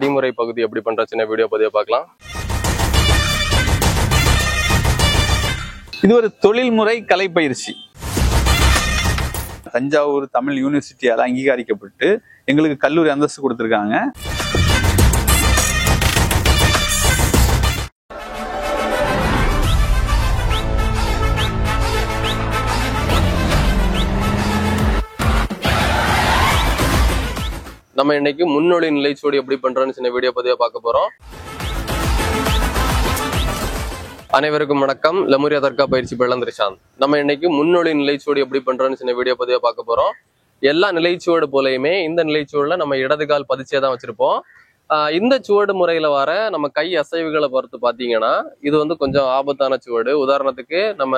அடிமுறை பகுதி எப்படி பண்ற சின்ன வீடியோ பதிவை பார்க்கலாம். இது ஒரு தொழில்முறை கலை பயிற்சி. தஞ்சாவூர் தமிழ் யூனிவர்சிட்டியால அங்கீகரிக்கப்பட்டு எங்களுக்கு கல்லூரி அந்தஸ்து கொடுத்திருக்காங்க. நம்ம இன்னைக்கு முன்னொழி நிலைச்சுவடு எப்படி பண்றோம்னு சின்ன வீடியோ பதிவை பார்க்க போறோம். அனைவருக்கும் வணக்கம். லெமுரியா தர்கா பயிற்சி பெள்ளந்திரிஷாந்த். நம்ம இன்னைக்கு முன்னொழி நிலைச்சுவடு எப்படி பண்றோம்னு சின்ன வீடியோ பதிவை பார்க்க போறோம். எல்லா நிலைச்சுவடு போலயுமே இந்த நிலைச்சுவடுல நம்ம இடது கால் பதிச்சே தான் வச்சிருப்போம். இந்த சுவடு முறையில வர நம்ம கை அசைவுகளை பொறுத்து பாத்தீங்கன்னா இது வந்து கொஞ்சம் ஆபத்தான சுவடு. உதாரணத்துக்கு நம்ம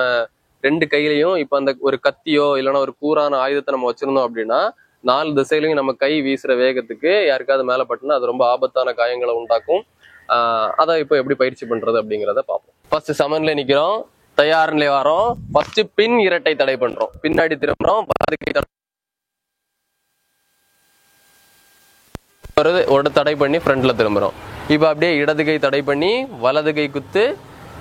ரெண்டு கையிலையும் இப்ப அந்த ஒரு கத்தியோ இல்லைன்னா ஒரு கூரான ஆயுதத்தை நம்ம வச்சிருந்தோம் அப்படின்னா 4 திசையிலையும் நம்ம கை வீசுற வேகத்துக்கு யாருக்காவது மேல பட்டுனா அது ரொம்ப ஆபத்தான காயங்களை உண்டாக்கும். அதை இப்போ எப்படி பயிற்சி பண்றது அப்படிங்கிறத பார்ப்போம். ஃபர்ஸ்ட் சமன்ல நிக்கிறோம், தயார் நிலை வரோம். ஃபர்ஸ்ட் பின் இரட்டை தடை பண்றோம், பின்னாடி திரும்புறோம், வலது கை ஒரு தடை பண்ணி ஃப்ரண்ட்ல திரும்புறோம். இப்போ அப்படியே இடது கை தடை பண்ணி வலது கை குத்து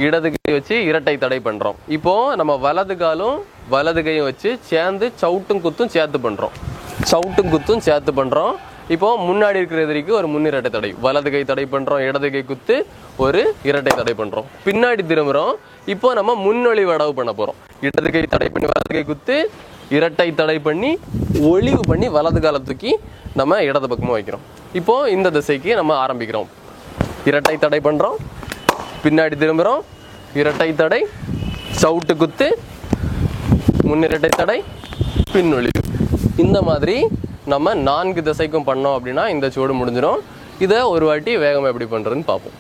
இடது கை வச்சு இரட்டை தடை பண்றோம். இப்போ நம்ம வலது காலும் வலது கையும் வச்சு சேர்ந்து சவுட்டும் குத்தும் சேர்த்து பண்றோம். சவுட்டும் குத்தும் சேர்த்து பண்றோம். இப்போ முன்னாடி இருக்கிற எதிரிக்கு ஒரு முன்னிரட்டை தடை, வலது கை தடை பண்றோம், இடது கை குத்து ஒரு இரட்டை தடை பண்றோம். பின்னாடி திரும்புறோம். இப்போ நம்ம முன்னொழி வடவு பண்ண போறோம். இடது கை தடை பண்ணி வலது கை குத்து இரட்டை தடை பண்ணி ஒளிவு பண்ணி வலது கால தூக்கி நம்ம இடது பக்கமா வைக்கிறோம். இப்போ இந்த திசைக்கு நம்ம ஆரம்பிக்கிறோம். இரட்டை தடை பண்றோம், பின்னாடி திரும்புறோம், இரட்டை தடை, சவுட்டு குத்து, முன்னிரட்டை தடை, பின்னொழிவு. இந்த மாதிரி நம்ம 4 திசைக்கும் பண்ணோம் அப்படின்னா இந்த சுவடு முடிஞ்சிடும். இதை ஒரு வாட்டி வேகமா எப்படி பண்றதுன்னு பார்ப்போம்.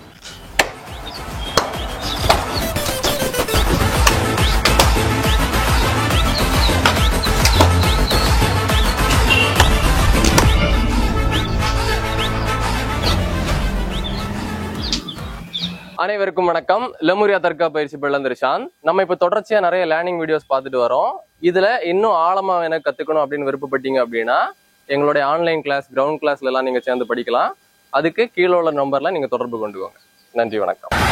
அனைவருக்கும் வணக்கம். லெமுரியா தர்கா பயிற்சி பெள்ளந்திரிஷாந்த். நம்ம இப்ப தொடர்ச்சியா நிறைய லேர்னிங் வீடியோஸ் பார்த்துட்டு வரோம். இதுல இன்னும் ஆழமா எனக்கு கத்துக்கணும் அப்படின்னு விருப்பப்பட்டீங்க அப்படின்னா எங்களுடைய ஆன்லைன் கிளாஸ், கிரவுண்ட் கிளாஸ்ல எல்லாம் நீங்க சேர்ந்து படிக்கலாம். அதுக்கு கீழே உள்ள நம்பர்ல நீங்க தொடர்பு கொண்டுக்கோங்க. நன்றி, வணக்கம்.